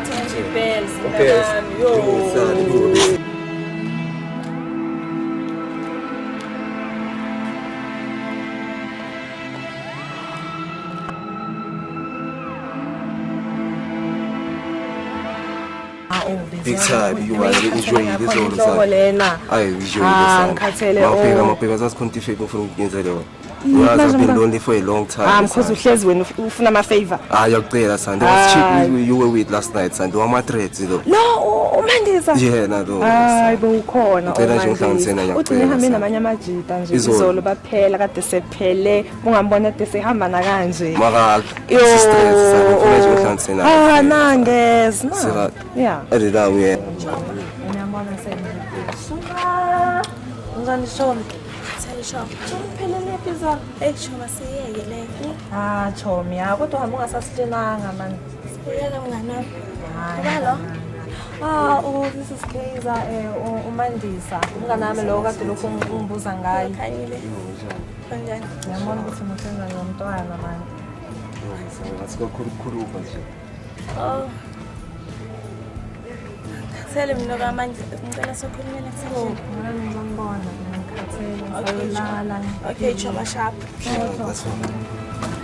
Attention bells. Okay. Yo. Big time, you are enjoying this all the time. I enjoy this. Mapega zascontifico from Ginzalo. I've been lonely for a long time. Because uhlezi wena ufuna ama favor. Yaqela son. There was chick you were with last night son. Wama threats you know. No, uMandisa. Yeah, nado. Bowukhona uMandisa. Uthi nihambe namanye amajita nje izolo baphela kade sephele. Ungambona kade sehamba na kanje. Maka stress son. Ufuna nje uhlanzena. Nangeza. Yeah. Edida uye. Ngiyabona sengizosuka. Ngizani shona. Shop. Chophelele pizza. Choma siyeke le. Chomi yakho kodwa uhamba ungasasitshelanga manje. Siyeke mngana. Lo. This is Kaiser uMandisa. Umnganami lo kade lokhu ungibuza ngayo. Khanyile. Kanjani? Ngiyabona ukuthi musenza nomntwana manje. Let's go kurukuruka nje. Sele mina kamanje ngicela sokhulumela kuseni. Ngiyambona. Okay, Choma Sharp. That's fine.